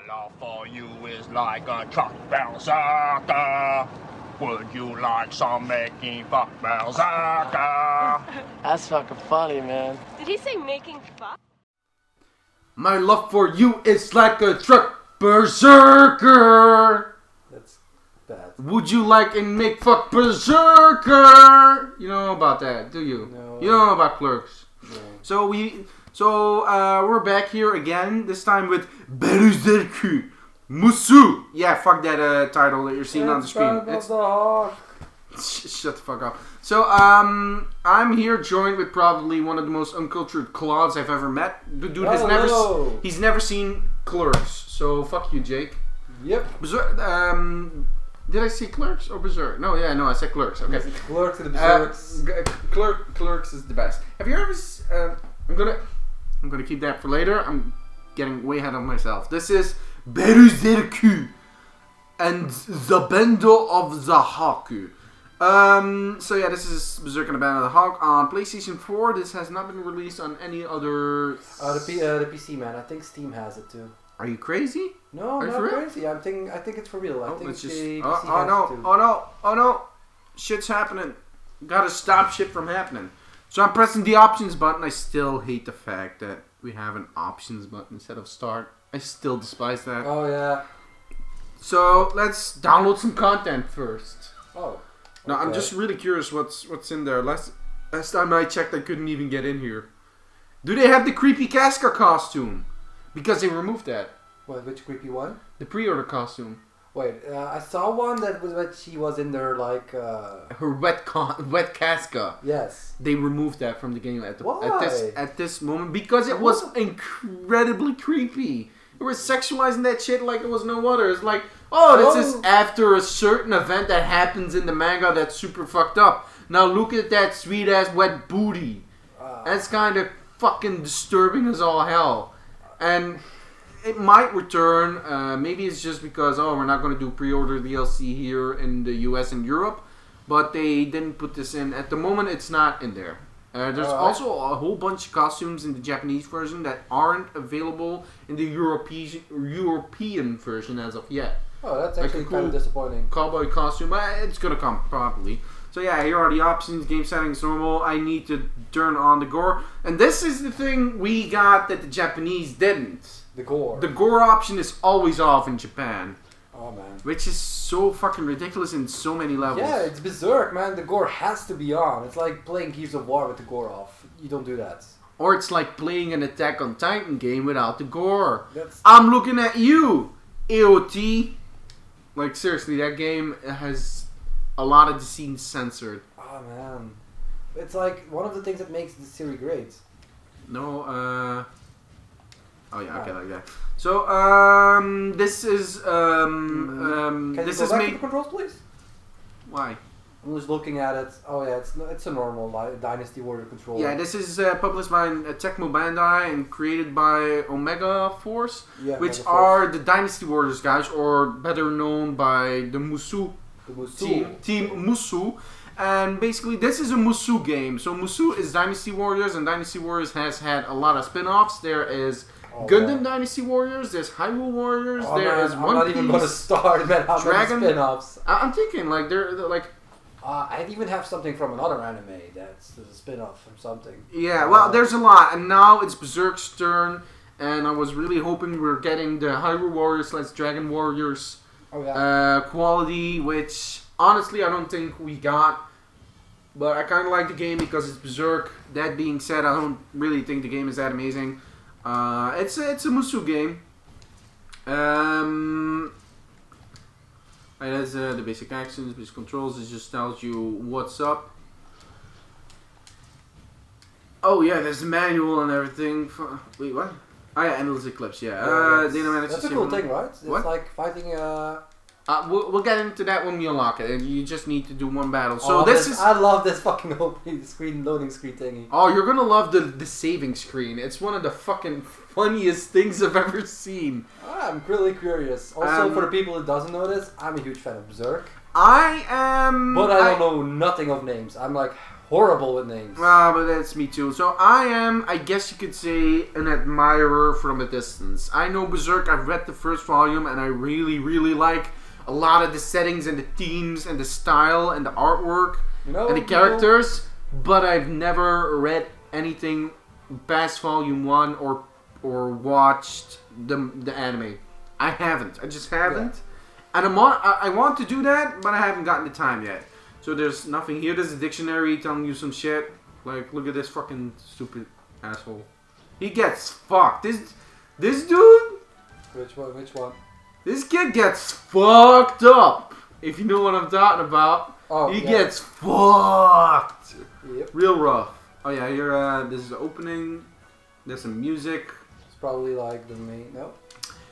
love for you is like a truck berserker. Would you like some making fuck berserker? That's fucking funny, man. Did he say making fuck? My love for you is like a truck berserker. That's bad. Would you like a make fuck berserker? You know about that, do you? No. You don't know about Clerks. No. So we're back here again. This time with Berserk, Musou. Yeah, fuck that title that you're seeing on the screen. It's shut the fuck up. So I'm here joined with probably one of the most uncultured clods I've ever met. The dude has he's never seen Clerks. So fuck you, Jake. Yep. Berserk, did I say Clerks or Berserk? No, I said Clerks. Okay. Clerks and the Berserks. Clerks is the best. Have you ever? I'm gonna keep that for later. I'm getting way ahead of myself. This is Berserk and the Bando of the Haku. So yeah, this is Berserk and the Band of the Hawk on PlayStation 4. This has not been released on any other. The PC, man. I think Steam has it too. Are you crazy? No, I'm not crazy. I think it's for real. I think it's just. the PC Oh has no! it too. Oh no! Shit's happening. Gotta stop shit from happening. So I'm pressing the options button. I still hate the fact that we have an options button instead of start. I still despise that. Oh yeah. So let's download some content first. Oh. Now I'm okay. just really curious what's in there. Last time I checked, I couldn't even get in here. Do they have the creepy Casca costume? Because they removed that. What? Which creepy one? The pre-order costume. Wait, I saw one that she was in there like. Her wet Casca. Yes. They removed that from the game at this moment because it was What? incredibly creepy. They were sexualizing that shit like it was no other. It's like, oh, this is after a certain event that happens in the manga that's super fucked up. Now look at that sweet ass wet booty. That's kind of fucking disturbing as all hell. And it might return. Maybe it's just because, we're not going to do pre-order DLC here in the US and Europe. But they didn't put this in. At the moment, it's not in there. There's also a whole bunch of costumes in the Japanese version that aren't available in the European version as of yet. Oh, that's actually kind of disappointing. Cowboy costume, it's gonna come probably. So yeah, here are the options. Game settings normal. I need to turn on the gore, and this is the thing we got that the Japanese didn't. The gore. The gore option is always off in Japan. Oh man. Which is so fucking ridiculous in so many levels. Yeah, it's Berserk, man. The gore has to be on. It's like playing Gears of War with the gore off. You don't do that. Or it's like playing an Attack on Titan game without the gore. That's... I'm looking at you, AOT. Like seriously, that game has a lot of the scenes censored. Oh man. It's like one of the things that makes this series great. No, oh yeah, okay, like that. So, this is, Can this you is go back to made... the controls, please? Why? I'm just looking at it. Oh yeah, it's a normal Dynasty Warrior controller. Yeah, this is published by Tecmo Bandai and created by Omega Force, which are the Dynasty Warriors guys, or better known by the Musou team Musou. And basically, this is a Musou game. So Musou is Dynasty Warriors, and Dynasty Warriors has had a lot of spin-offs. There is Gundam Dynasty Warriors, there's Hyrule Warriors, there is One Piece. I'm not even gonna start, man. How many spin-offs? I'm thinking, like, they're like... I even have something from another anime that's a spin-off from something. Yeah, well, there's a lot. And now it's Berserk's turn, and I was really hoping we're getting the Hyrule Warriors / Dragon Warriors quality, which, honestly, I don't think we got. But I kind of like the game because it's Berserk. That being said, I don't really think the game is that amazing. It's a Musou game. That's the basic actions, basic controls. It just tells you what's up. Oh yeah, there's the manual and everything. Wait, what? Oh yeah, Endless Eclipse. Yeah. That's a cool thing, right? It's like fighting. We'll get into that when we unlock it. You just need to do one battle. So this is... I love this fucking loading screen thingy. Oh, you're gonna love the saving screen. It's one of the fucking funniest things I've ever seen. I'm really curious. Also, for the people who doesn't know this, I'm a huge fan of Berserk. I am... But I don't know nothing of names. I'm like, horrible with names. But that's me too. So I am, I guess you could say, an admirer from a distance. I know Berserk, I've read the first volume, and I really, really like a lot of the settings and the themes and the style and the artwork and the characters, but I've never read anything past volume 1 or watched the anime. I haven't. I just haven't. Yeah. And I want to do that, but I haven't gotten the time yet. So there's nothing here. There's a dictionary telling you some shit. Like, look at this fucking stupid asshole. He gets fucked. This dude. Which one? Which one? This kid gets fucked up. If you know what I'm talking about. Oh, he gets fucked. Yep. Real rough. Oh yeah, here. This is the opening. There's some music. It's probably like the main. No.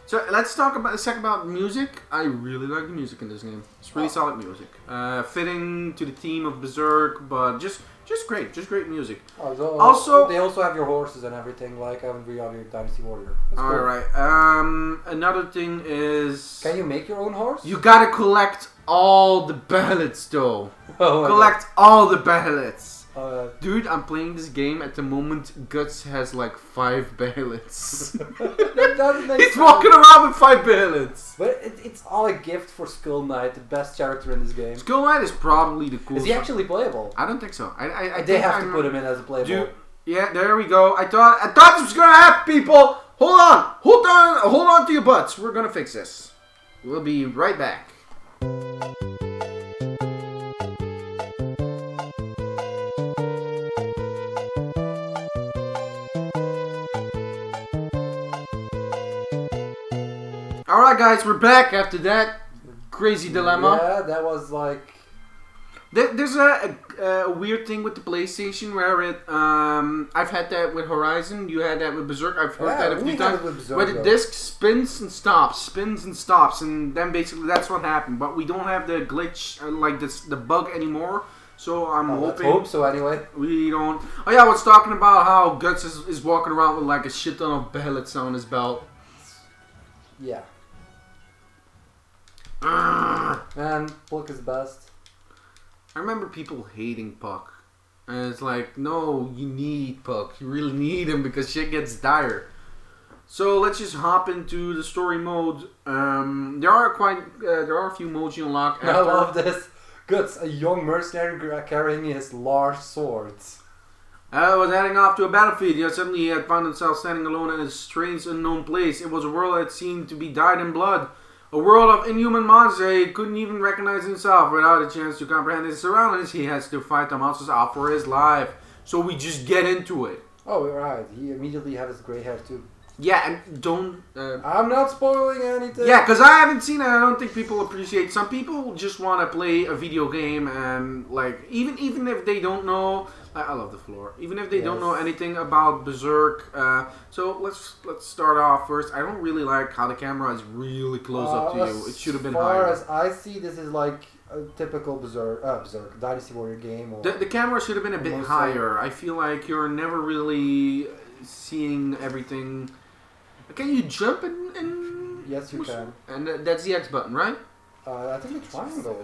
So let's talk about a second about music. I really like the music in this game. It's really solid music. Fitting to the theme of Berserk, but just great music. Also, they also have your horses and everything, like every other Dynasty Warrior. That's cool. Alright. Another thing is... Can you make your own horse? You gotta collect all the ballots, though. Oh, collect all the ballots. Dude, I'm playing this game at the moment. Guts has like 5 ballots. that doesn't make He's sense. walking around with 5 ballots. But it's all a gift for Skull Knight, the best character in this game. Skull Knight is probably the coolest. Is he actually playable? I don't think so. They have to put him in as a playable. Yeah, there we go. I thought this was gonna happen, people. Hold on to your butts. We're gonna fix this. We'll be right back. Alright guys, we're back after that crazy dilemma. Yeah, that was like... There's a weird thing with the PlayStation where it... I've had that with Horizon, you had that with Berserk, I've heard that a few times. Where the disc spins and stops, and then basically that's what happened. But we don't have the glitch, like the bug anymore. So I'm hoping... Let's hope so anyway. We don't... Oh yeah, I was talking about how Guts is walking around with like a shit ton of pellets on his belt. Yeah. Man, Puck is best. I remember people hating Puck. And it's like, no, you need Puck. You really need him because shit gets dire. So let's just hop into the story mode. There are a few modes you unlock after. I love this. Guts, a young mercenary carrying his large swords. Was heading off to a battlefield, yet suddenly he had found himself standing alone in a strange unknown place. It was a world that seemed to be dyed in blood. A world of inhuman monsters. He couldn't even recognize himself. Without a chance to comprehend his surroundings, he has to fight the monsters out for his life. So we just get into it. Oh, right. He immediately has his gray hair too. Yeah, and don't... I'm not spoiling anything. Yeah, because I haven't seen it. I don't think people appreciate... Some people just want to play a video game and, like, even if they don't know... I love the floor. Even if they don't know anything about Berserk. So let's start off first. I don't really like how the camera is really close up to you. It should have been higher. As far as I see, this is like a typical Berserk Dynasty Warrior game. Or the camera should have been a bit higher. I feel like you're never really seeing everything. Can you jump in yes, you can. And that's the X button, right? I think the triangle.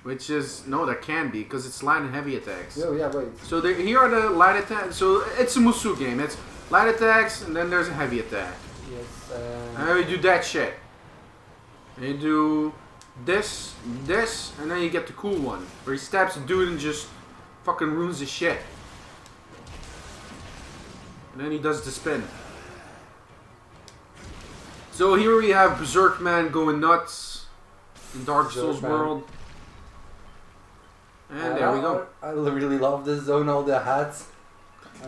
Which is... No, that can be, because it's light and heavy attacks. Oh, yeah, wait. So here are the light attacks. So it's a Musou game. It's light attacks, and then there's a heavy attack. Yes, and then you do that shit. And you do this, and then you get the cool one. Where he stabs a dude and just fucking ruins his shit. And then he does the spin. So here we have Berserk Man going nuts in Dark Souls world. And there we go. I really love this zone, all the hats.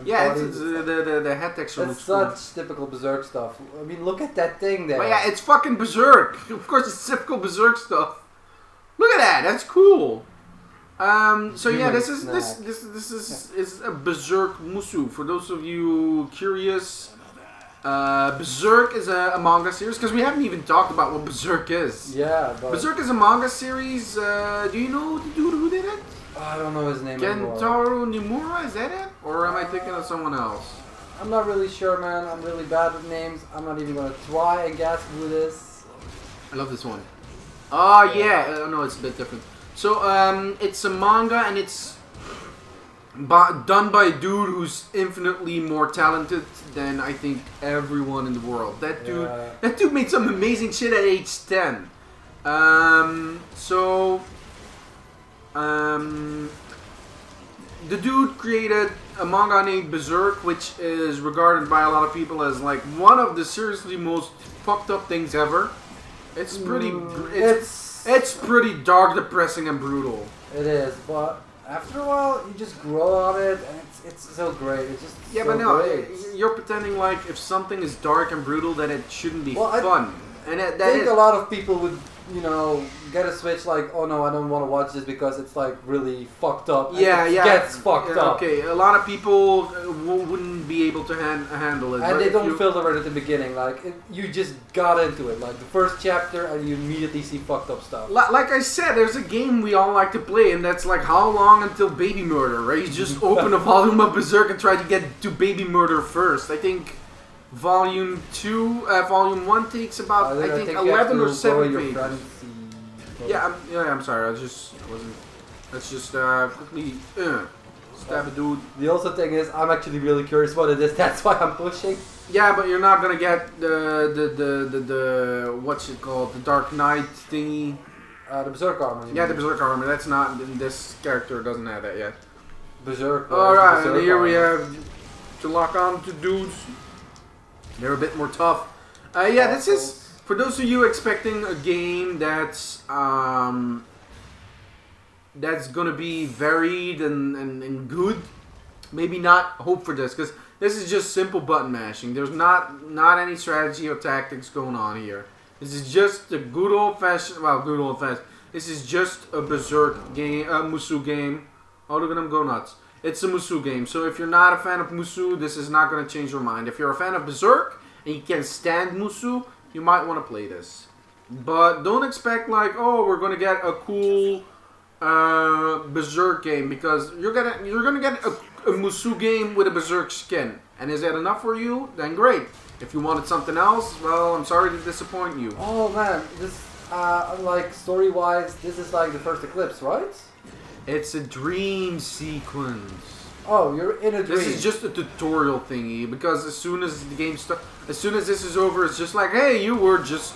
Yeah, it's the hat texture looks cool. It's such typical Berserk stuff. I mean, look at that thing there. But yeah, it's fucking Berserk. Of course, it's typical Berserk stuff. Look at that. That's cool. So yeah, this is a Berserk Musou. For those of you curious, Berserk is a manga series because we haven't even talked about what Berserk is. Yeah, but Berserk is a manga series. Do you know the dude who did it? I don't know his name anymore. Kentaro Nimura, is that it? Or am I thinking of someone else? I'm not really sure, man. I'm really bad with names. I'm not even gonna try and guess who it is. I love this one. Oh yeah, no, it's a bit different. So it's a manga and it's done by a dude who's infinitely more talented than I think everyone in the world. That dude made some amazing shit at age 10. The dude created a manga named Berserk, which is regarded by a lot of people as like one of the seriously most fucked up things ever. It's pretty. It's pretty dark, depressing, and brutal. It is, but after a while, you just grow on it, and it's so great. It's just but no, you're pretending like if something is dark and brutal, that it shouldn't be fun. And I think a lot of people would, get a switch like, oh no, I don't want to watch this because it's like really fucked up. It gets fucked up. Okay, a lot of people wouldn't be able to handle it. And they don't filter it at the beginning. Like, you just got into it. Like, the first chapter and you immediately see fucked up stuff. Like I said, there's a game we all like to play, and that's like how long until baby murder, right? You just open a volume of Berserk and try to get to baby murder first. I think Volume 1 takes about, I think 11 or 7 pages. I'm sorry, let's just quickly stab a dude. The also thing is, I'm actually really curious what it is, that's why I'm pushing. Yeah, but you're not gonna get the what's it called, the Dark Knight thingy. The Berserk armor. Yeah, the Berserk armor, that's not, this character doesn't have that yet. Berserk. Alright, and here we have to lock on to dudes. They're a bit more tough. This is, for those of you expecting a game that's gonna be varied and good, maybe not hope for this, because this is just simple button mashing. There's not any strategy or tactics going on here. This is just a good old fashioned, this is just a Berserk game, a Musou game. Oh, look at them go nuts. It's a Musou game, so if you're not a fan of Musou, this is not going to change your mind. If you're a fan of Berserk, and you can stand Musou, you might want to play this. But don't expect like, oh, we're going to get a cool Berserk game, because you're gonna get a Musou game with a Berserk skin. And is that enough for you? Then great. If you wanted something else, well, I'm sorry to disappoint you. Oh man, this, like, story-wise, this is like the first Eclipse, right? It's a dream sequence. Oh, you're in a dream. This is just a tutorial thingy, because as soon as the game starts, as soon as this is over, it's just like, hey, you were just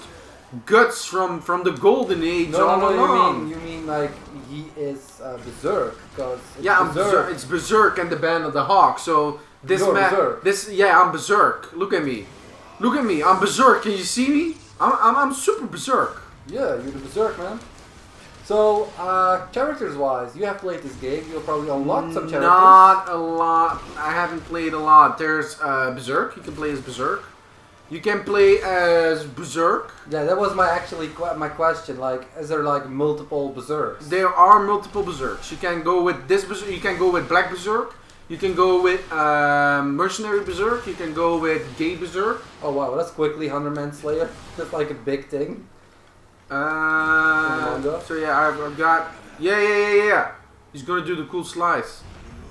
guts from the golden age. No, you mean like he is Berserk, because Berserk. It's Berserk and the Band of the Hawk. So this I'm Berserk. Look at me, I'm Berserk. Can you see me? I'm super Berserk. Yeah, you're the Berserk, man. So, characters-wise, you have played this game. You'll probably unlock some characters. Not a lot. I haven't played a lot. There's Berserk. You can play as Berserk. You can play as Berserk. Yeah, that was my question. Like, is there like multiple Berserks? There are multiple Berserks. You can go with this Berserk. You can go with Black Berserk. You can go with Mercenary Berserk. You can go with Gay Berserk. Oh wow, well, that's quickly 100-man Slayer. That's like a big thing. So yeah, I've got yeah. He's gonna do the cool slice.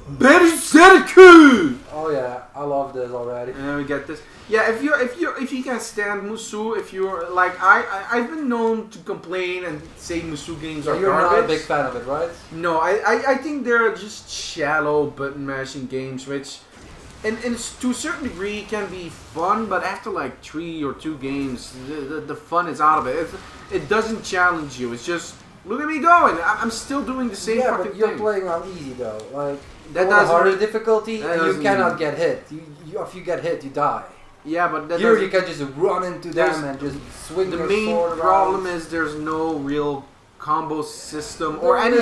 Berserk! Oh yeah, I love this already. And then we get this. Yeah, if you can stand Musou, if you're like I've been known to complain and say Musou games are you're garbage. Not a big fan of it, right? No, I think they're just shallow button mashing games, which and to a certain degree can be fun, but after like 3 or 2 games, the fun is out of it. It doesn't challenge you. It's just, look at me going. I'm still doing the same fucking thing. Yeah, but you're playing on easy though. Like, that on harder difficulty, and you cannot get hit. If you get hit, you die. Yeah, but here you can just run into them and just swing your sword around. The main problem is there's no real combo system or any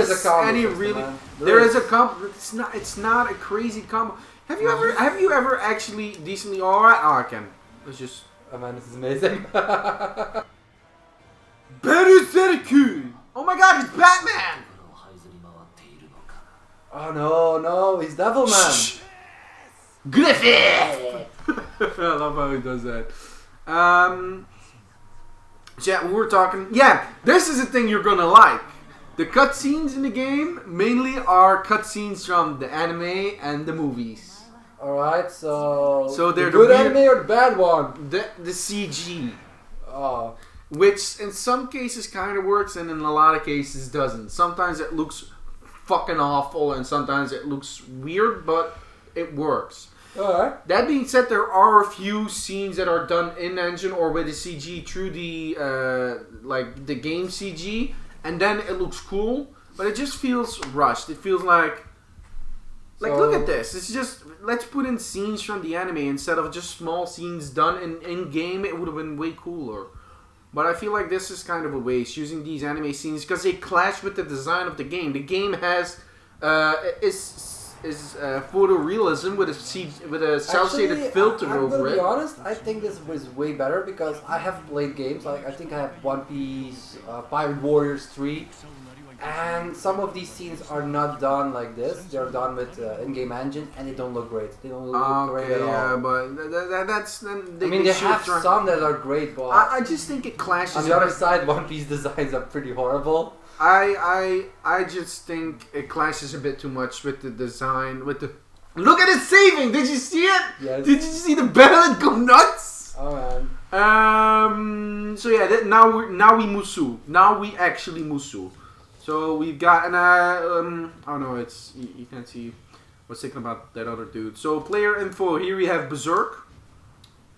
really. There is a combo. It's not a crazy combo. Have you ever actually decently? Alright, I can. Let's just. Oh man, this is amazing. Berserk! Oh my God, it's Batman! Oh no, he's Devilman. Griffith! I love how he does that. So yeah, we were talking. Yeah, this is a thing you're gonna like. The cutscenes in the game mainly are cutscenes from the anime and the movies. Alright, so they're the good anime or the bad one? The CG. Oh. Which in some cases kind of works and in a lot of cases doesn't. Sometimes it looks fucking awful, and sometimes it looks weird, but it works. Alright. That being said, there are a few scenes that are done in engine or with the CG through the the game CG, and then it looks cool, but it just feels rushed. It feels like look at this. It's just, let's put in scenes from the anime instead of just small scenes done in game. It would have been way cooler. But I feel like this is kind of a waste using these anime scenes because they clash with the design of the game. The game has is photorealism with a cel shaded filter over it. I'm gonna be honest. I think this was way better because I have played games like I think I have One Piece, Pirate Warriors 3, and some of these scenes are not done like this. They're done with in-game engine, and they don't look great. They don't look great at all. Yeah, but that's. I mean, they have some that are great, but I just think it clashes. On the other side, One Piece designs are pretty horrible. I just think it clashes a bit too much with the design. Look at it saving! Did you see it? Yes. Did you see the ballad go nuts? Oh man. So yeah, now we Musou. Now we actually Musou. So we've got oh no, it's you can't see. I was thinking about that other dude. So player info. Here we have Berserk,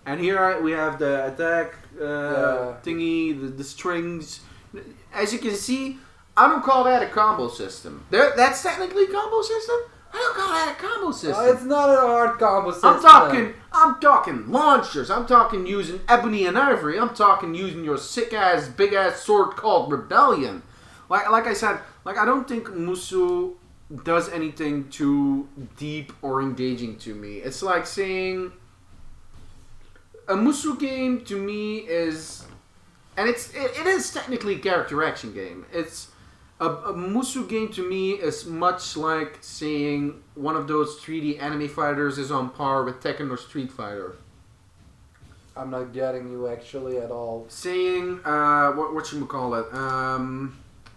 and here we have the attack thingy, the strings. As you can see, I don't call that a combo system. That's technically a combo system. I don't call that a combo system. It's not a hard combo system. I'm talking launchers. I'm talking using ebony and ivory. I'm talking using your sick ass, big ass sword called Rebellion. Like I said, I don't think Musou does anything too deep or engaging to me. It's like saying a Musou game to me is, and it is technically a character action game. It's a Musou game to me is much like saying one of those 3D anime fighters is on par with Tekken or Street Fighter. I'm not getting you actually at all. Saying what should we call it?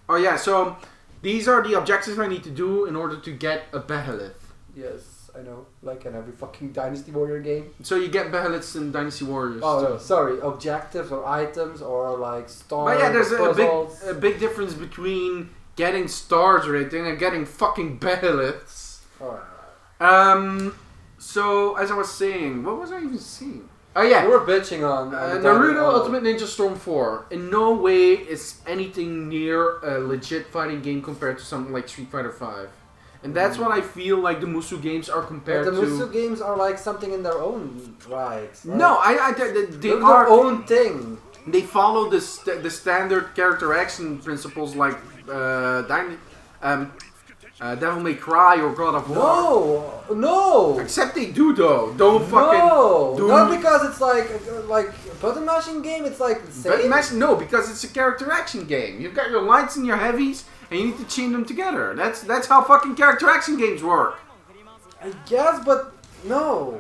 Oh yeah, so these are the objectives I need to do in order to get a Behelit. Yes, I know. Like in every fucking Dynasty Warrior game. So you get Behelits in Dynasty Warriors. Oh no, sorry, objectives or items or like stars. But yeah, there's puzzles. a big difference between getting stars rating and getting fucking Behelits. Alright. So as I was saying, what was I even saying? Oh yeah, we were bitching on Naruto Ultimate Ninja Storm 4. In no way is anything near a legit fighting game compared to something like Street Fighter 5. And that's what I feel like the Musou games are compared to. But the Musou games are like something in their own right. No, they are their own thing. They follow the standard character action principles like Devil May Cry or God of War. No. Except they do though. Don't fucking. No, not because it's like button mashing game. It's like the same. No, because it's a character action game. You've got your lights and your heavies, and you need to chain them together. That's how fucking character action games work. I guess, but no.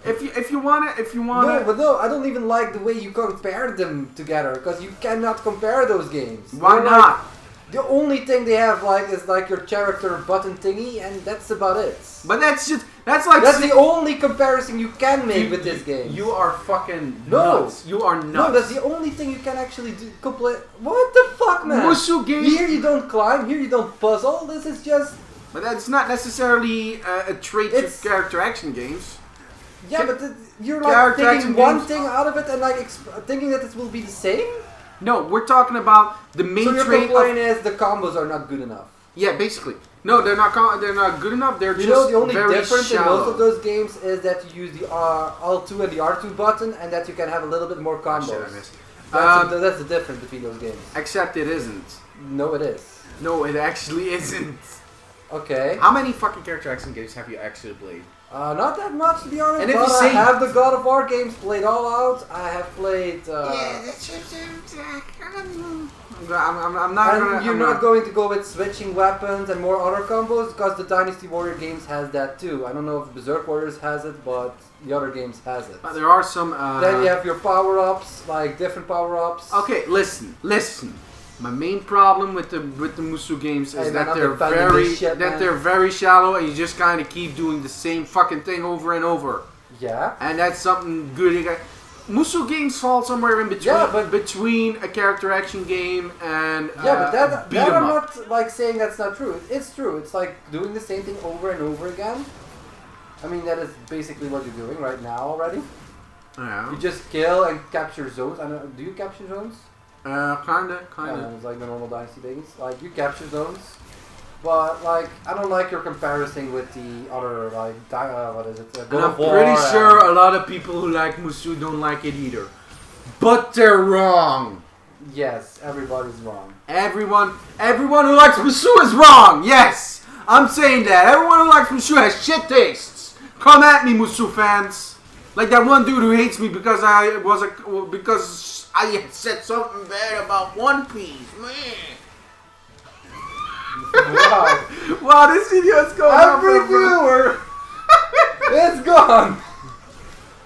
If you wanna. No, but no, I don't even like the way you compare them together because you cannot compare those games. Why not? The only thing they have is your character button thingy, and that's about it. But that's the only comparison you can make with this game. You are fucking nuts. You are nuts. No, that's the only thing you can actually do. What the fuck, man? Musou games. Here you don't climb. Here you don't puzzle. This is just. But that's not necessarily a trait of character action games. Yeah, but you're like taking one thing out of it and thinking that it will be the same. No, we're talking about the main trait. So your complaint is the combos are not good enough. Yeah, basically. No, they're not good enough. They're just the only very difference shallow. in most of those games is that you use the L2 and the R2 button, and that you can have a little bit more combos. That's the difference between those games. Except it isn't. No, it is. No, it actually isn't. Okay. How many fucking character action games have you actually played? Not that much, to be honest. And if but you say I have the God of War games played all out. I have played. I'm not gonna. You're not going to go with switching weapons and more other combos because the Dynasty Warrior games has that too. I don't know if Berserk Warriors has it, but the other games has it. But there are some. Then you have your power-ups, like different power-ups. Okay, listen. My main problem with the Musou games is that they're very shallow and you just kind of keep doing the same fucking thing over and over. Yeah. And that's something good. Musou games fall somewhere in between. Yeah, but between a character action game and yeah, but that beat 'em I'm up. not like saying that's not true. It's true. It's like doing the same thing over and over again. I mean, that is basically what you're doing right now already. Yeah. You just kill and capture zones. I don't, do you capture zones? Kinda. Yeah, it's like the normal Dynasty things. Like, you capture zones. But, like, I don't like your comparison with the other, like, what is it? And I'm pretty sure a lot of people who like Musou don't like it either. But they're wrong. Yes, everybody's wrong. Everyone who likes Musou is wrong. Yes, I'm saying that. Everyone who likes Musou has shit tastes. Come at me, Musou fans. Like that one dude who hates me because I said something bad about One Piece, man. Wow. Wow, this video is going Every viewer is gone.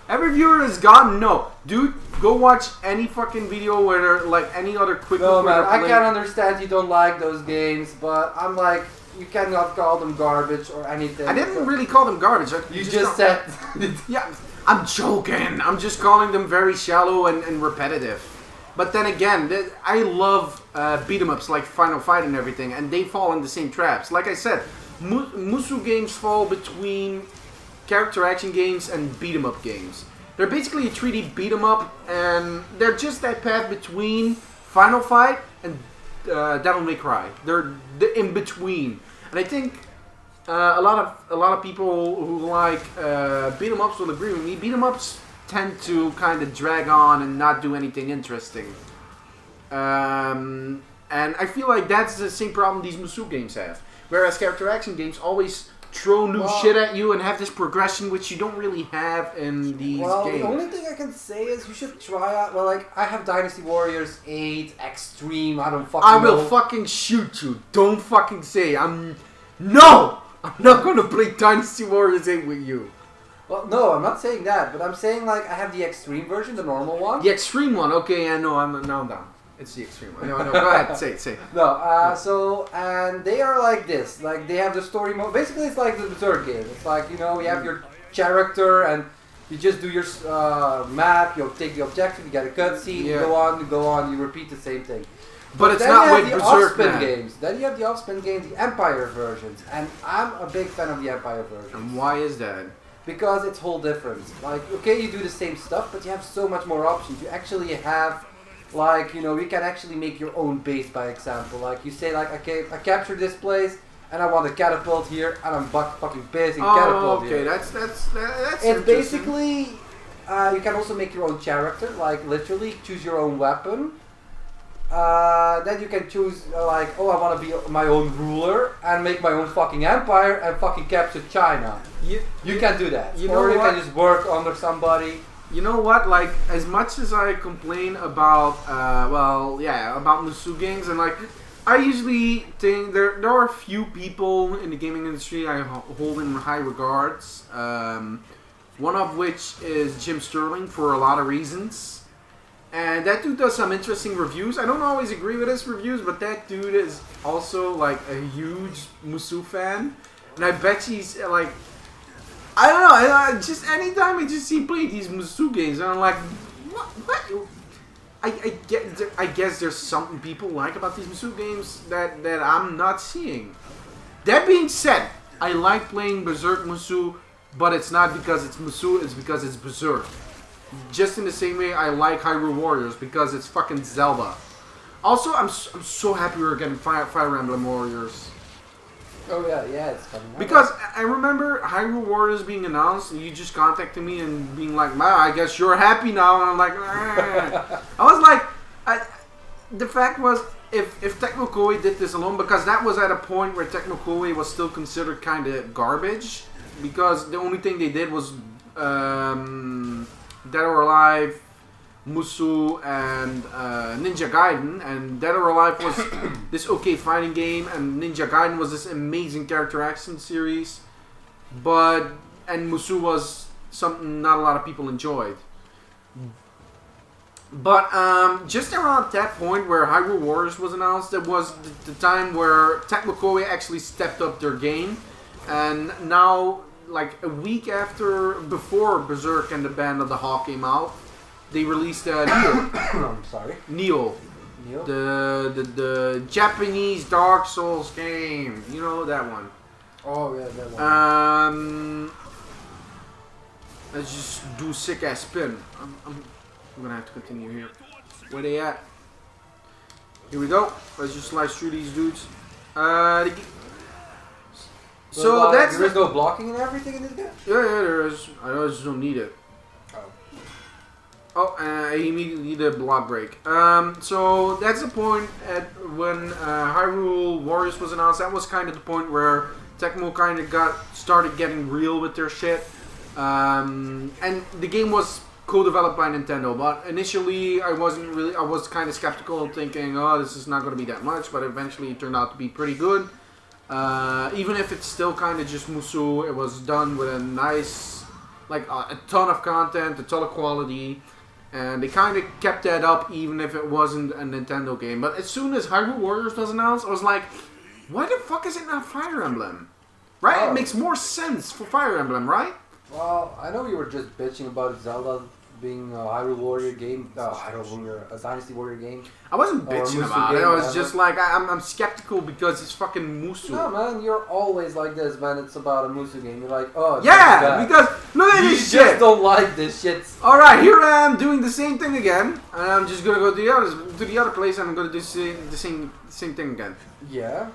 Every viewer is gone? No. Dude, go watch any fucking video where like any other quick No, man, I can't understand you don't like those games, but I'm like, you cannot call them garbage or anything. I didn't really call them garbage. You just said... Yeah, I'm joking. I'm just calling them very shallow and repetitive. But then again, I love beat 'em ups like Final Fight and everything, and they fall in the same traps. Like I said, Musou games fall between character action games and beat 'em up games. They're basically a 3D beat 'em up, and they're just that path between Final Fight and Devil May Cry. They're in between, and I think a lot of people who like beat 'em ups will agree with me. Beat 'em ups tend to kind of drag on and not do anything interesting. And I feel like that's the same problem these Musou games have. Whereas character action games always throw new shit at you and have this progression which you don't really have in these games. The only thing I can say is you should try out, well, like, I have Dynasty Warriors 8, Extreme, I don't fucking know. I will fucking shoot you. Don't fucking say. No! I'm not gonna play Dynasty Warriors 8 with you. Well, no, I'm not saying that, but I'm saying, like, I have the Extreme version, the normal one. The Extreme one, okay, yeah, no, I'm down. It's the Extreme one. No, go ahead, say it. No, and they are like this. Like, they have the story mode. Basically, it's like the Berserk game. It's like, you know, you have your character, and you just do your map, you take the objective, you get a cutscene, you go on, you repeat the same thing. But it's not like Berserk games. Then you have the off-spin games, the Empire versions. And I'm a big fan of the Empire versions. And why is that? Because it's whole different. Like, okay, you do the same stuff, but you have so much more options. You actually have... Like, you know, you can actually make your own base, by example. Like, you say, like, okay, I captured this place, and I want a catapult here, and I'm fucking basing catapult here. Okay, that's It's basically, you can also make your own character, like, literally choose your own weapon. Then you can choose, like, oh, I want to be my own ruler, and make my own fucking empire, and fucking capture China. You can do that. Or you can just work under somebody. You know what? Like, as much as I complain about, about Musou games, and like, I usually think there are a few people in the gaming industry I hold in high regards. One of which is Jim Sterling for a lot of reasons, and that dude does some interesting reviews. I don't always agree with his reviews, but that dude is also like a huge Musou fan, and I bet he's like. I don't know, just anytime I just see play these Musou games, and I'm like, what? I guess there's something people like about these Musou games that I'm not seeing. That being said, I like playing Berserk Musou, but it's not because it's Musou, it's because it's Berserk. Just in the same way I like Hyrule Warriors, because it's fucking Zelda. Also, I'm so happy we're getting Fire Emblem Warriors. Oh yeah, it's coming out. Because I remember Hyrule Warriors being announced, and you just contacted me and being like, "Man, I guess you're happy now." And I'm like, I was like, the fact was, if Tecmo Koei did this alone, because that was at a point where Tecmo Koei was still considered kind of garbage, because the only thing they did was Dead or Alive, Musou, and Ninja Gaiden, and Dead or Alive was this okay fighting game, and Ninja Gaiden was this amazing character action series, and Musou was something not a lot of people enjoyed. But just around that point where Hyrule Warriors was announced, it was the time where Tecmo Koei actually stepped up their game, and now, like a week before Berserk and the Band of the Hawk came out, they released Neo. I'm sorry. Neo. Neo? The Japanese Dark Souls game. You know that one. Oh yeah, that one. Let's just do sick ass spin. I'm gonna have to continue here. Where they at? Here we go. Let's just slice through these dudes. So that's there's no blocking and everything in this game? Yeah, there is. I just don't need it. Oh, I immediately need a block break. So that's the point at when Hyrule Warriors was announced. That was kind of the point where Tecmo kind of started getting real with their shit. And the game was co-developed by Nintendo, but initially I was kind of skeptical, thinking, oh, this is not going to be that much, but eventually it turned out to be pretty good. Even if it's still kind of just Musou, it was done with a nice, like a ton of content, a ton of quality, and they kind of kept that up even if it wasn't a Nintendo game. But as soon as Hyrule Warriors was announced, I was like, why the fuck is it not Fire Emblem? Right? Oh. It makes more sense for Fire Emblem, right? Well, I know you were just bitching about Zelda being a Hyrule Warrior game, a Dynasty Warrior game. I wasn't Or bitching Musou about it. game, I was whatever. just like, I'm skeptical because it's fucking Musou. No man, you're always like this when it's about a Musou game. You're like, oh, it's Yeah, bad. because look at You this just shit. don't like this shit. Alright, here I am doing the same thing again. And I'm just gonna go to the other place and I'm gonna do the same thing again. Yeah,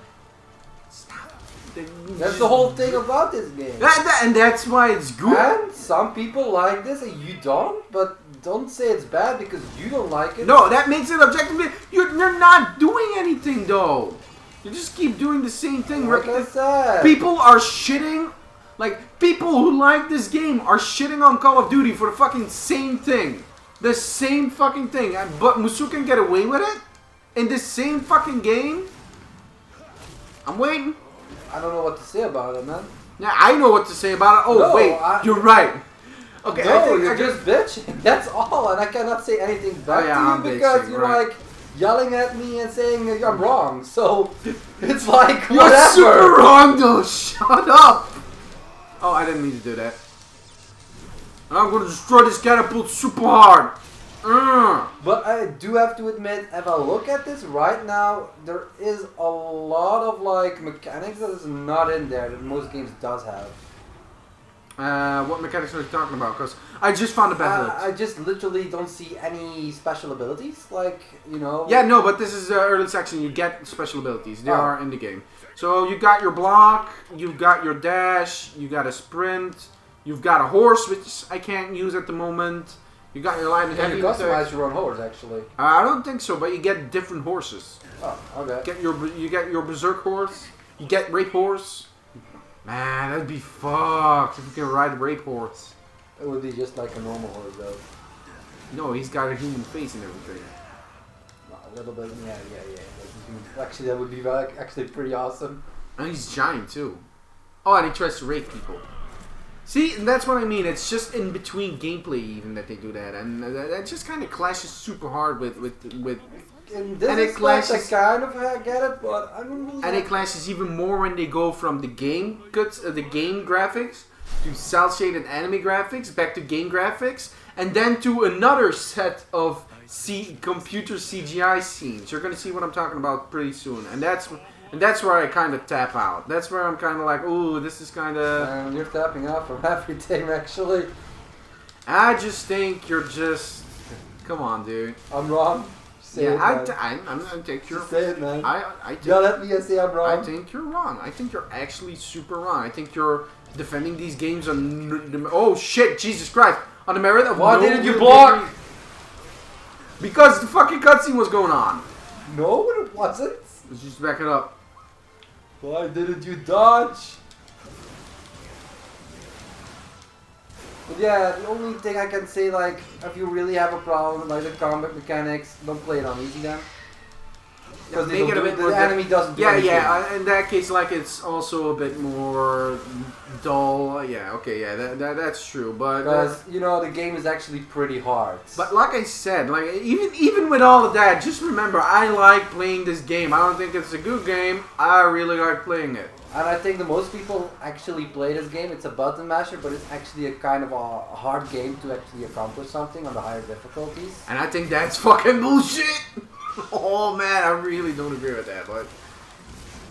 Stop. that's the whole thing about this game. And that's why it's good. And some people like this and you don't, but don't say it's bad because you don't like it. No, that makes it objectively. You're not doing anything though. You just keep doing the same thing. Like I said. People are shitting. Like, people who like this game are shitting on Call of Duty for the fucking same thing. The same fucking thing. But Musou can get away with it? In this same fucking game? I'm waiting. I don't know what to say about it, man. Yeah, I know what to say about it. Oh, No, wait. You're right. Okay, No, I think you're just bitching. That's all, and I cannot say anything back Oh, yeah, to I'm you because bitching, you're right. like yelling at me and saying I'm wrong. So it's like You're whatever. super wrong, though. Shut up. Oh, I didn't mean to do that. I'm gonna destroy this catapult super hard. But I do have to admit, if I look at this right now, there is a lot of like mechanics that is not in there that most games does have. What mechanics are you talking about? Because I just found a bad I just literally don't see any special abilities, like, you know. Yeah, no, but this is early section. You get special abilities. They Oh. are in the game. So you got your block, you've got your dash, you got a sprint, you've got a horse, which I can't use at the moment. You got your light and You heavy can attack. customize your own horse, actually. I don't think so, but you get different horses. Oh, okay. You get your Berserk horse, you get Rape horse. Man, that'd be fucked if you can ride a Rape horse. It would be just like a normal horse, though. No, he's got a human face and everything. A little bit, yeah. Actually, that would be actually pretty awesome. And he's giant too. Oh, and he tries to rape people. See, and that's what I mean. It's just in between gameplay even that they do that, and that just kind of clashes super hard with. In this And it aspect, I clashes- kind of get it, but I don't really. And it clashes even more when they go from the game the game graphics to cel shaded anime graphics, back to game graphics, and then to another set of computer CGI scenes. You're gonna see what I'm talking about pretty soon, and that's where I kind of tap out. That's where I'm kind of like, ooh, this is kind of. You're tapping out from everything, actually. I just think you're just. Come on, dude. I'm wrong. Say Yeah, it, man. I'm gonna take your. Just say it, man. I Yell at me and say I'm wrong. I think you're wrong. I think you're actually super wrong. I think you're defending these games on. Oh shit! Jesus Christ! On the merit of. Why no didn't you real block? gameplay. Because the fucking cutscene was going on. No, it wasn't. Let's just back it up. Why didn't you dodge? But yeah, the only thing I can say, like, if you really have a problem with like the combat mechanics, don't play it on easy then. Because make it a bit more. The enemy doesn't do anything. In that case, like it's also a bit more dull. Yeah, okay, yeah, that's true. But because you know the game is actually pretty hard. But like I said, like even with all of that, just remember, I like playing this game. I don't think it's a good game. I really like playing it. And I think the most people actually play this game. It's a button masher, but it's actually a kind of a hard game to actually accomplish something on the higher difficulties. And I think that's fucking bullshit. Oh man, I really don't agree with that, but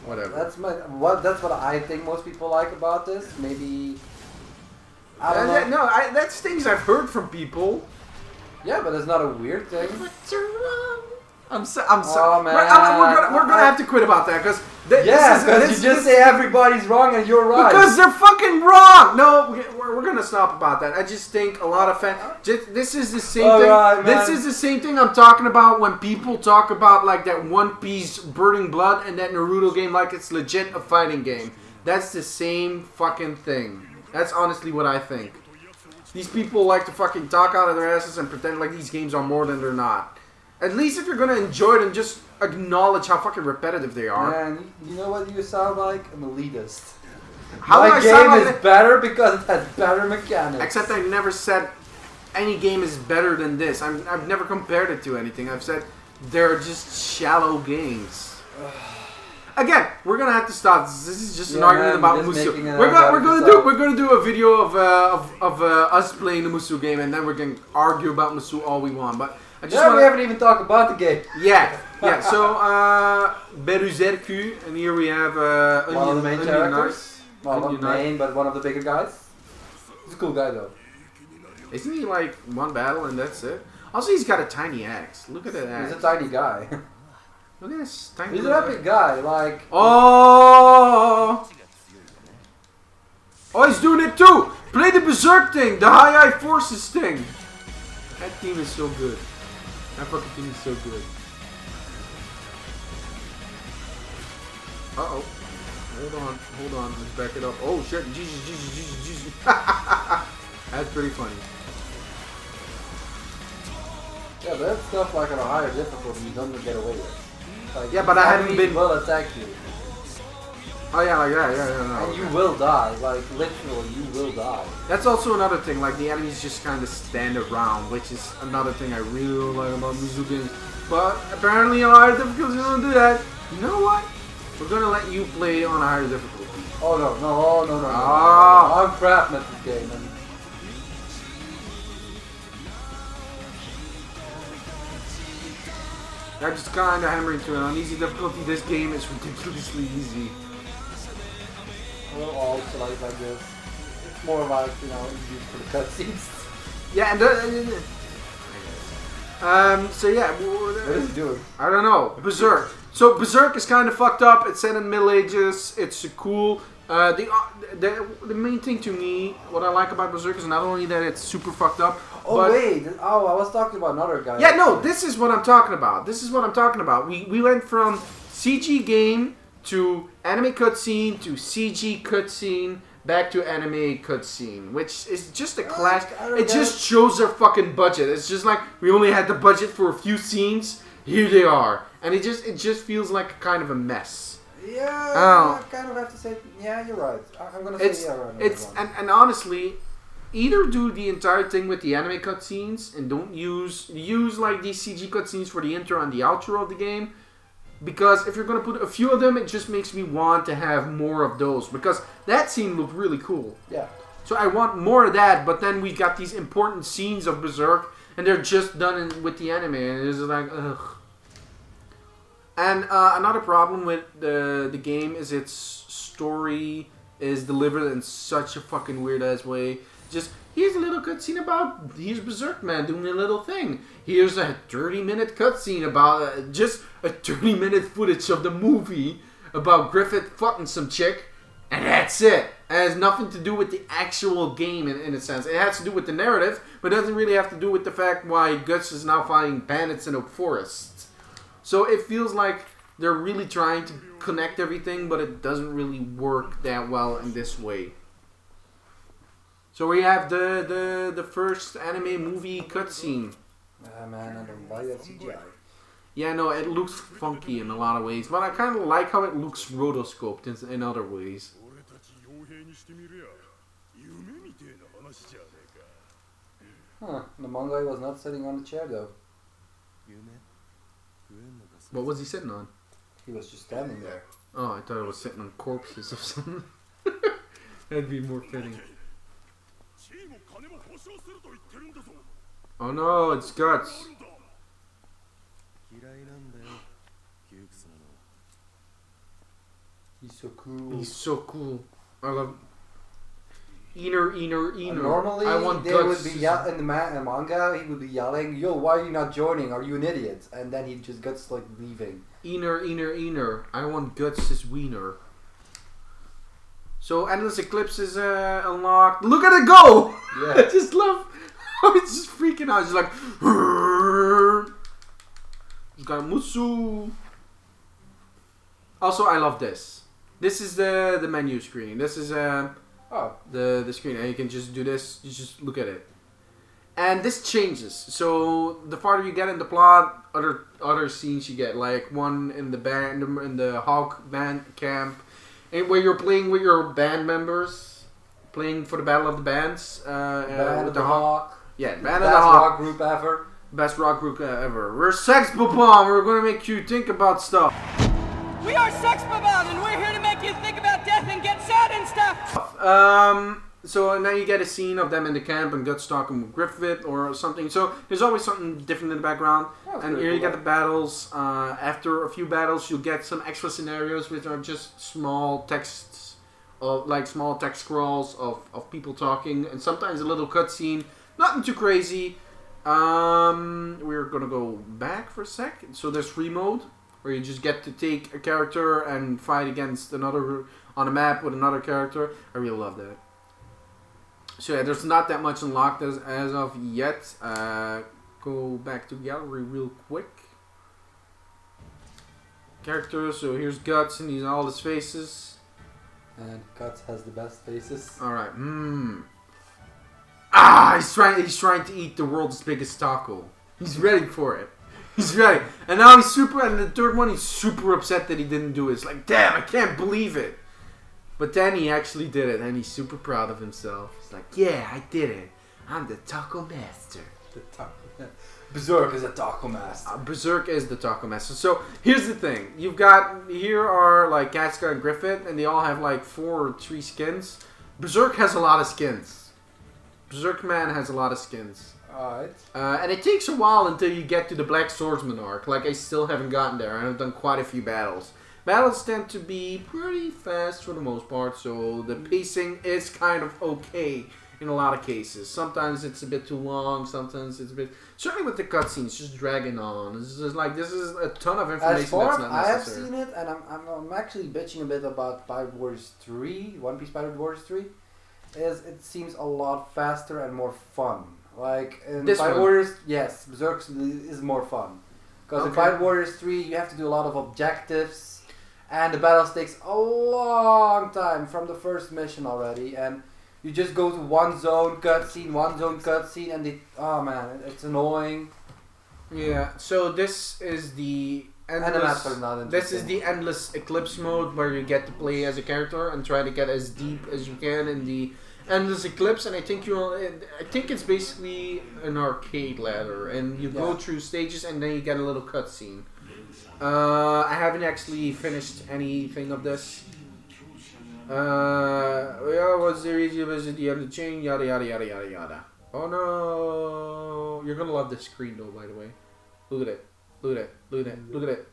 whatever. That's what I think most people like about this. Maybe I don't know. No, that's things I've heard from people. Yeah, but it's not a weird thing. What's wrong? I'm sorry. Oh man, we're gonna have to quit about that because because you just say everybody's wrong and you're right. Because they're fucking wrong. No, we're gonna stop about that. I just think a lot of fans. This is the same thing. Right, this is the same thing I'm talking about when people talk about like that One Piece Burning Blood and that Naruto game like it's legit a fighting game. That's the same fucking thing. That's honestly what I think. These people like to fucking talk out of their asses and pretend like these games are more than they're not. At least if you're gonna enjoy them, just acknowledge how fucking repetitive they are. Man, you know what you sound like? An elitist. How My game is better because it has better mechanics. Except I never said any game is better than this. I've never compared it to anything. I've said they're just shallow games. Again, we're gonna have to stop. This is just an argument about Musou. We're gonna do a video of us playing the Musou game, and then we can argue about Musou all we want. But I just we haven't even talked about the game. Yeah. So Berserk, and here we have one of the main characters. Well, Onion not main, but one of the bigger guys. He's a cool guy though. Isn't he like one battle and that's it? Also, he's got a tiny axe. Look at that axe. He's a tiny guy. Look at this tiny. He's an epic guy. Like. Oh, he's doing it too. Play the Berserk thing, the high forces thing. That team is so good. That fucking team is so good. Uh oh. Hold on. Let's back it up. Oh shit. Jesus. That's pretty funny. Yeah, but that stuff like on a higher difficulty you don't get away with. Like, yeah, but I haven't been. Will attack you. Oh yeah, like yeah. No, and you will die. Like literally, you will die. That's also another thing. Like the enemies just kind of stand around, which is another thing I really don't like about Musou games. But apparently on higher difficulty, don't do that. You know what? We're gonna let you play on a higher difficulty. Oh no. Ah. I'm crap at this game. And I'm just kind of hammering to it. On easy difficulty, this game is ridiculously easy. we'll all like this. It's more like, you know, used for the cutscenes. Yeah, so yeah, What is he doing? I don't know. Berserk. So Berserk is kind of fucked up. It's set in the Middle Ages. It's cool. The main thing to me, what I like about Berserk is not only that it's super fucked up. Oh but wait! Oh, I was talking about another guy. Yeah, no, this is what I'm talking about. We went from CG game to anime cutscene to CG cutscene back to anime cutscene, which is just a clash. It just shows their fucking budget. It's just like we only had the budget for a few scenes. Here they are, and it just feels like kind of a mess. Yeah, I kind of have to say. Yeah, you're right. I'm gonna say yeah. Right. And honestly, either do the entire thing with the anime cutscenes and don't use like these CG cutscenes for the intro and the outro of the game. Because if you're gonna put a few of them, it just makes me want to have more of those. Because that scene looked really cool. Yeah. So I want more of that, but then we got these important scenes of Berserk, and they're just done with the anime, and it's like, ugh. And another problem with the game is its story is delivered in such a fucking weird ass way. Just, here's a little cutscene about, here's Berserk Man doing a little thing. Here's a 30-minute cutscene about, just a 30-minute footage of the movie about Griffith fucking some chick, and that's it. It has nothing to do with the actual game in a sense. It has to do with the narrative, but it doesn't really have to do with the fact why Guts is now fighting bandits in a forest. So it feels like they're really trying to connect everything, but it doesn't really work that well in this way. So we have the first anime movie cutscene. Ah man, I don't like that CGI. Yeah, no, it looks funky in a lot of ways, but I kind of like how it looks rotoscoped in other ways. Huh, the manga was not sitting on the chair though. What was he sitting on? He was just standing there. Oh, I thought it was sitting on corpses or something. That'd be more fitting. Oh no, it's Guts. He's so cool. He's so cool. I love Eater. Normally, I want they Guts. would be in the manga, he would be yelling, "Yo, why are you not joining? Are you an idiot?" And then he just gets like leaving. Eater. I want Guts' wiener. So Endless Eclipse is unlocked. Look at it go! Yeah. I just love how it's just freaking out. It's like it's got Musou. Also, I love this. This is the menu screen. This is the screen, and you can just do this. You just look at it, and this changes. So the farther you get in the plot, other scenes you get, like one in the band in the Hawk band camp, and where you're playing with your band members, playing for the Battle of the Bands. Band of the Hawk. Yeah, Band of the Best Hawk. rock group ever. Best rock group ever. We're Sex Bomb. We're gonna make you think about stuff. We are Sex Bomb, and we're here to make you think about death and get sad and stuff. So now you get a scene of them in the camp and Guts talking with Griffith or something. So there's always something different in the background. And here you get the battles. After a few battles, you'll get some extra scenarios, which are just small texts, like small text scrolls of people talking, and sometimes a little cutscene. Nothing too crazy. We're gonna go back for a sec. So there's free mode, where you just get to take a character and fight against another on a map with another character. I really love that. So yeah, there's not that much unlocked as of yet. Go back to gallery real quick. Characters, so here's Guts and he's all his faces. And Guts has the best faces. Alright, he's trying to eat the world's biggest taco. He's ready for it. He's ready. And now he's and the third one, he's super upset that he didn't do it. It's like, damn, I can't believe it. But then he actually did it, and he's super proud of himself. He's like, yeah, I did it. I'm the taco master. Berserk is a taco master. Berserk is the taco master. So here's the thing. Here are like Casca and Griffith, and they all have like 4 or 3 skins. Berserk has a lot of skins. Berserk Man has a lot of skins. Alright. And it takes a while until you get to the Black Swordsman arc. Like, I still haven't gotten there. I've done quite a few battles. Battles tend to be pretty fast for the most part, so the pacing is kind of okay in a lot of cases. Sometimes it's a bit too long, sometimes it's a bit... Certainly with the cutscenes, just dragging on. It's just like, this is a ton of information as far that's as not I have necessary. seen it, and I'm actually bitching a bit about Pirate Warriors 3, One Piece Pirate Warriors 3, is it seems a lot faster and more fun. Like, in This Pirate one? Warriors, yes, Berserk is more fun. Because in Okay. Pirate Warriors 3, you have to do a lot of objectives, and the battles takes a long time from the first mission already, and you just go to one zone cutscene, and oh man, it's annoying. Yeah, so this is the And the maps are not This is interesting. the Endless Eclipse mode, where you get to play as a character and try to get as deep as you can in the Endless Eclipse. And I think it's basically an arcade ladder, and you go through stages, and then you get a little cutscene. I haven't actually finished anything of this. What's the reason? Was it the end of the chain? Yada yada yada yada yada. Oh no! You're gonna love this screen though, by the way. Look at it. Look at it. Look at it. Look at it.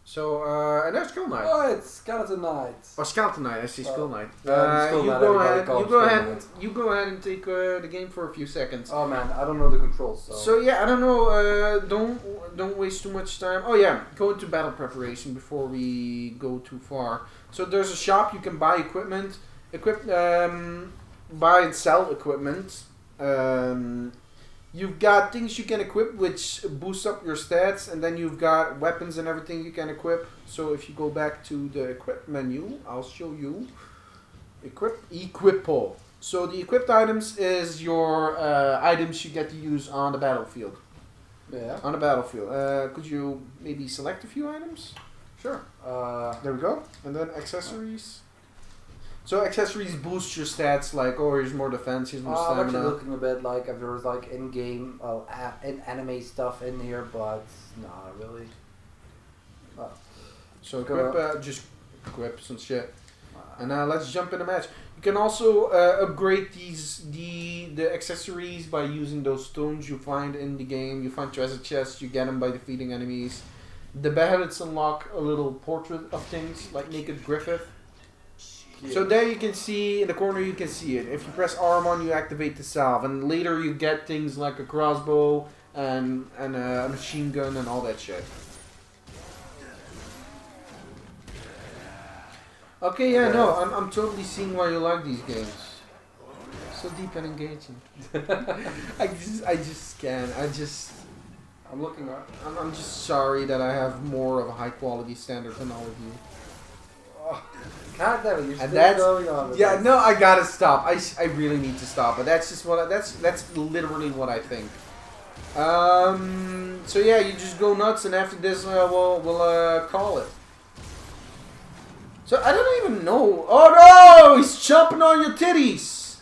So, and there's Skull Knight. Oh, it's Skeleton Knight. Oh, Skeleton Knight. I see Skull Knight. Skull You Knight, go everybody ahead. calls You go Skull ahead. Knight. You go ahead and take the game for a few seconds. Oh man, I don't know the controls. So yeah, I don't know. Don't waste too much time. Oh yeah, go into battle preparation before we go too far. So there's a shop you can buy equipment, buy and sell equipment. You've got things you can equip which boost up your stats, and then you've got weapons and everything you can equip. So if you go back to the equip menu, I'll show you. Equipo. So the equipped items is your items you get to use on the battlefield. Yeah. On the battlefield. Could you maybe select a few items? Sure. There we go. And then accessories. So accessories boost your stats, like, oh, here's more defense, here's more I'm stamina. actually looking a bit like if there was like in-game, in anime stuff in here, but not really. So equip, just equip some shit. And let's jump in a match. You can also upgrade the accessories by using those stones you find in the game. You find treasure chests, you get them by defeating enemies. The beheadeds unlock a little portrait of things, like Naked Griffith. So there you can see, in the corner you can see it. If you press R1 you activate the salve, and later you get things like a crossbow and a machine gun and all that shit. Okay, yeah, no, I'm totally seeing why you like these games. So deep and engaging. I just can't. I'm looking at. I'm just sorry that I have more of a high quality standard than all of you. God damn it, you're still that's going on with yeah. this. No, I gotta stop. I really need to stop. But that's just what that's literally what I think. So yeah, you just go nuts, and after this, we'll call it. So I don't even know. Oh no, he's chomping on your titties.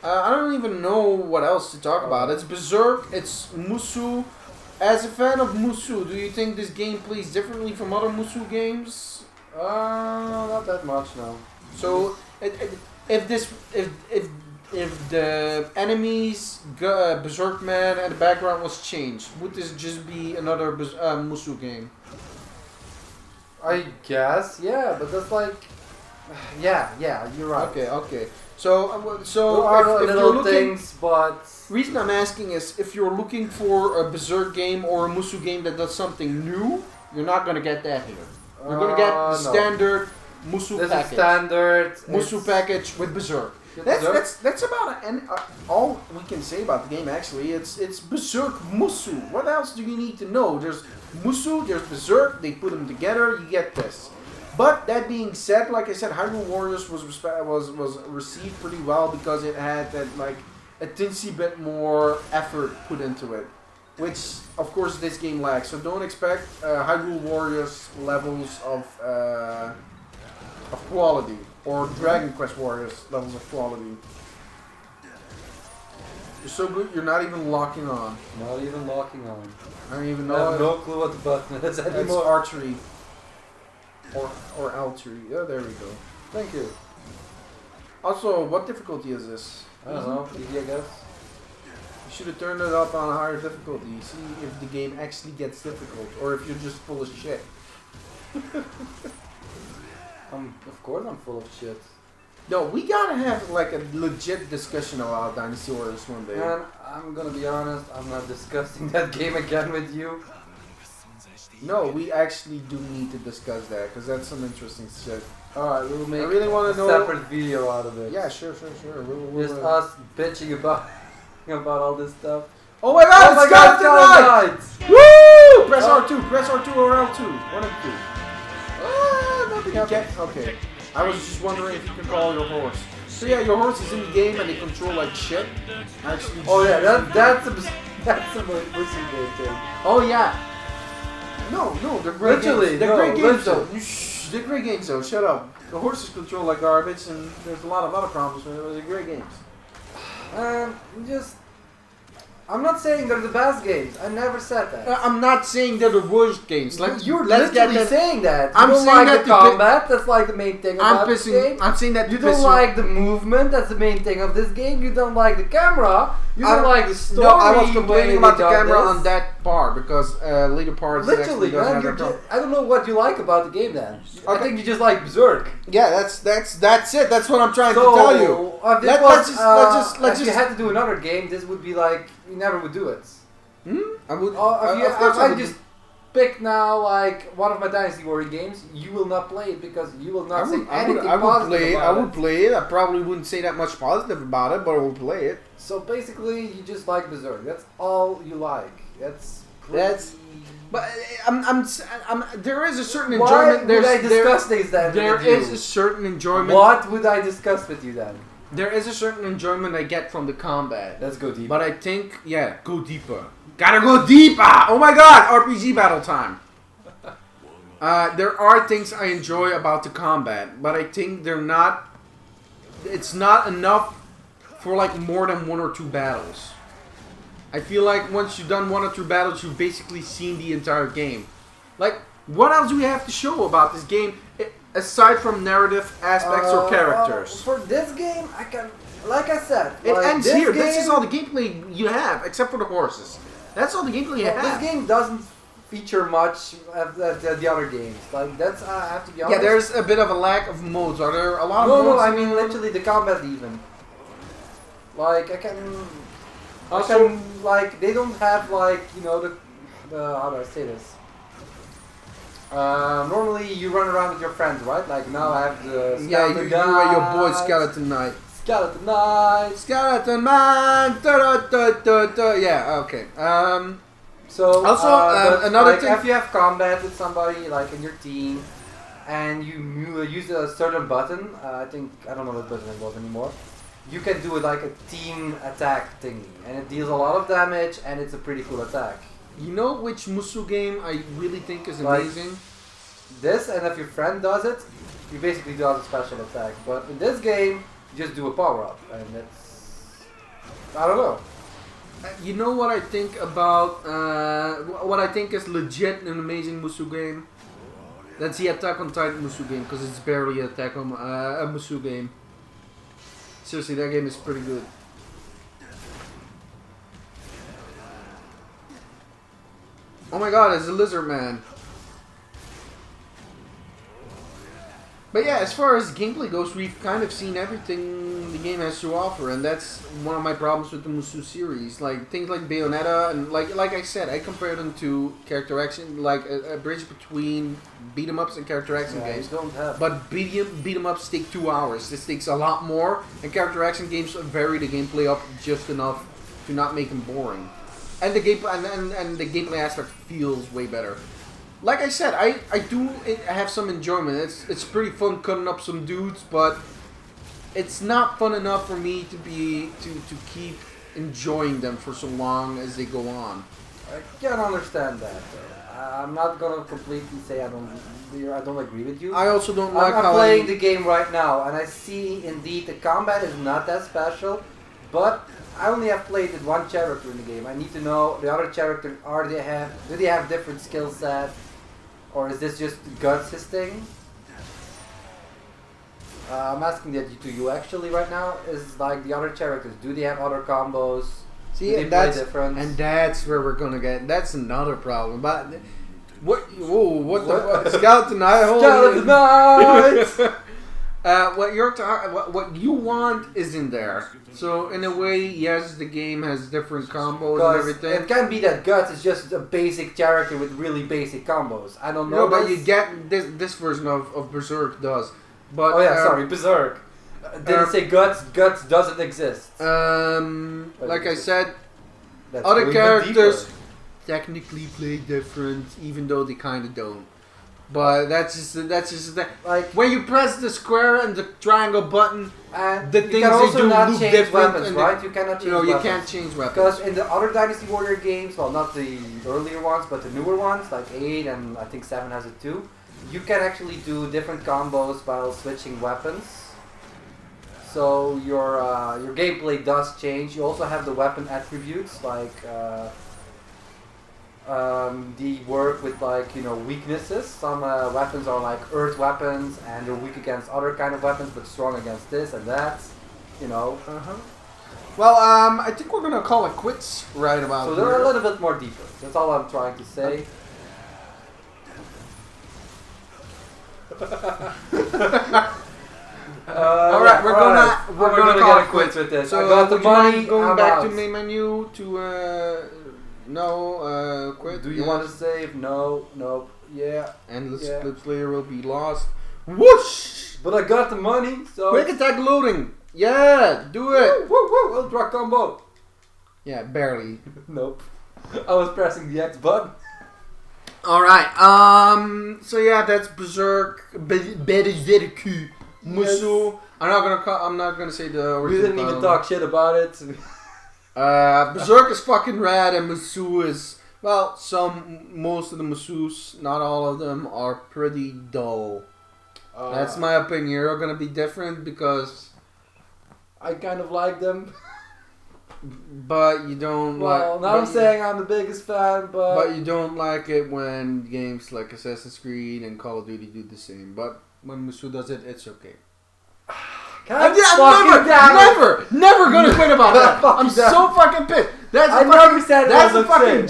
I don't even know what else to talk about. It's Berserk. It's Musou. As a fan of Musou, do you think this game plays differently from other Musou games? Not that much, no. So, if the enemies, Berserk Man, and the background was changed, would this just be another Musou game? I guess, yeah, but that's like, yeah, you're right. Okay. So There are if you're little looking, things, but reason I'm asking is if you're looking for a Berserk game or a Musou game that does something new, you're not gonna get that here. You're gonna get the standard Musou this package. is standard. Musou package with Berserk. That's about all we can say about the game. Actually, it's Berserk Musou. What else do you need to know? There's Musou, there's Berserk. They put them together. You get this. But that being said, like I said, Hyrule Warriors was received pretty well because it had that like a teensy bit more effort put into it, which of course this game lacks. So don't expect Hyrule Warriors levels of quality, or Dragon Quest Warriors levels of quality. You're so good, you're not even locking on. Not even locking on. I don't even I know. have no clue what the button is It's anymore. archery. Or L3. Yeah, there we go. Thank you. Also, what difficulty is this? I don't know, easy I guess. You should have turned it up on a higher difficulty. See if the game actually gets difficult, or if you're just full of shit. Of course I'm full of shit. No, we gotta have like a legit discussion about Dynasty Warriors one day. Man, I'm gonna be honest, I'm not discussing that game again with you. No, we actually do need to discuss that, because that's some interesting shit. Alright, we'll make really wanna a know- separate video out of it. Yeah, sure. We'll, Just us bitching about all this stuff. Oh my god, it's got tonight! Woo! Press R2 or L2. One of the two. Nothing You happened. can't? Okay. I was just wondering if you can call your horse. So yeah, your horse is in the game and they control like shit. Actually. Oh yeah, that's a Musou game thing. Oh yeah. No, they're great Literally, games. They're no, great games literally. though. Shh, they're great games though. Shut up. The horses control like garbage, and there's a lot of other problems with it, but they're great games. I'm not saying they're the best games. I never said that. I'm not saying they're the worst games. You're let's get literally that. saying that. You I'm don't saying like that the to combat. That's like the main thing about this game. I'm saying that You to don't piss like the movement. That's the main thing of this game. You don't like the camera. You don't like the story. No, I was complaining about the camera this. on that part because later parts Literally, actually doesn't man. have that I don't know what you like about the game then. I Okay. think you just like Berserk. Yeah, that's it. That's what I'm trying So, to tell you. If this Let's was, just if you had to do another game, this would be like you never would do it. I would. If I just pick now like one of my Dynasty Warrior games, you will not play it because you will not say anything positive about I would play it. I probably wouldn't say that much positive about it, but I would play it. So basically, you just like Berserk. That's all you like. That's. But there is a certain Why enjoyment. would I discuss these then? There with you? is a certain enjoyment. What would I discuss with you then? there is a certain enjoyment I get from the combat. Let's go deep. But I think, yeah, go deeper. Gotta go deeper! Oh my god, RPG battle time. There are things I enjoy about the combat, but I think they're not... It's not enough for like more than 1 or 2 battles. I feel like once you've done 1 or 2 battles, you've basically seen the entire game. Like, what else do we have to show about this game, aside from narrative aspects or characters? For this game, I can... Like I said... It like, ends here. This is all the gameplay you have, except for the horses. That's all the gameplay you have. This game doesn't feature much of the other games. Like, that's... I have to be honest. Yeah, there's a bit of a lack of modes. Are there a lot of No, modes? I mean literally the combat even. Like, I can... Also, like, they don't have, like, you know, the how do I say this? Normally you run around with your friends, right? Like, now I have the yeah, you and your boy Skeleton Knight. Skeleton Knight. Skeleton Man! Yeah, okay. So, also, but, another like, thing... if you have combat with somebody, like, in your team, and you use a certain button, I don't know what button it was anymore, you can do like a team attack thingy, and it deals a lot of damage, and it's a pretty cool attack. You know which Musou game I really think is Like, amazing? This, and if your friend does it, you basically do a special attack. But in this game, you just do a power up, and it's... I don't know. You know what I think about, what I think is legit an amazing Musou game? That's the Attack on Titan Musou game, because it's barely a Musou game. Seriously, that game is pretty good. Oh my god, it's a lizard man. But yeah, as far as gameplay goes, we've kind of seen everything the game has to offer, and that's one of my problems with the Musou series. Like things like Bayonetta, and like I said, I compare them to character action, like a bridge between beat 'em ups and character action games. Don't have. But beat 'em ups take 2 hours. This takes a lot more, and character action games vary the gameplay up just enough to not make them boring. And the gameplay and the gameplay aspect feels way better. Like I said, I do have some enjoyment. It's pretty fun cutting up some dudes, but it's not fun enough for me to keep enjoying them for so long as they go on. I can understand that. I'm not gonna completely say I don't agree with you. I also don't like I'm how playing the game right now, and I see indeed the combat is not that special, but I only have played with one character in the game. I need to know the other character. Do they have different skill set, or is this just Guts his thing? I'm asking that to you actually right now. Is like the other characters? Do they have other combos? See, do they play different? And that's where we're gonna get. That's another problem. But what? Whoa! What the fuck? Skeleton Knight. Skeleton Knight. What you want is in there. So in a way, yes, the game has different combos and everything. It can be that Guts is just a basic character with really basic combos. I don't know. No, but you get this version of Berserk does. But oh yeah, sorry, Berserk. Didn't say Guts. Guts doesn't exist. Like I said, That's other going characters deeper. technically play different, even though they kind of don't. But that's just like when you press the square and the triangle button, and the you things can they also do not look change different. weapons, And right? You cannot change weapons. you can't change weapons. Because in the other Dynasty Warrior games, well, not the earlier ones, but the newer ones, like 8 and I think 7 has it too, you can actually do different combos while switching weapons. So your gameplay does change. You also have the weapon attributes, like the work with like, you know, weaknesses. Some weapons are like earth weapons and they're weak against other kind of weapons but strong against this and that, you know. Well, I think we're gonna call it quits right about So here. they're a little bit more deeper. That's all I'm trying to say. Alright, we're gonna call it quits with this. So I got the would you mind money. going I'm back out. to main menu to quit. Do you want to save? No, nope. Yeah. Endless Yeah. clips later will be lost. Whoosh! But I got the money, so. Quick attack loading. Yeah, do it. Woo, woo, woo, ultra combo. Yeah, barely. Nope. I was pressing the X button. All right. So yeah, that's Berserk. Berserk. Musou. I'm not gonna say the original. We didn't even talk shit about it. Berserk is fucking rad, and Musou is most of the Musous, not all of them, are pretty dull. That's my opinion. You're gonna be different because I kind of like them. But you don't well, now I'm saying I'm the biggest fan, but you don't like it when games like Assassin's Creed and Call of Duty do the same. But when Musou does it, it's okay. I'm never gonna quit about that. I'm so fucking pissed. I never said it was okay.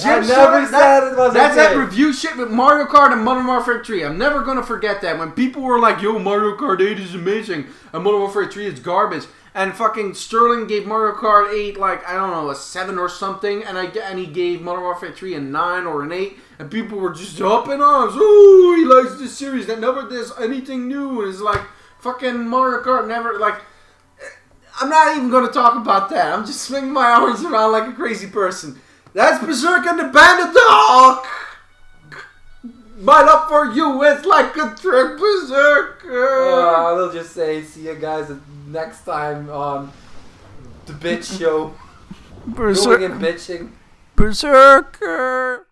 That's that review shit with Mario Kart and Modern Warfare 3. I'm never gonna forget that. When people were like, yo, Mario Kart 8 is amazing and Modern Warfare 3 is garbage. And fucking Sterling gave Mario Kart 8 like, I don't know, a 7 or something. And he gave Modern Warfare 3 a 9 or an 8. And people were just up in arms. Oh, he likes this series that never does anything new. And it's like, fucking Mario Kart never, like... I'm not even going to talk about that. I'm just swinging my arms around like a crazy person. That's Berserk and the Band of Dog. My love for you is like a trick berserker. I will just say, see you guys next time on the bitch show. Going and bitching. Berserker.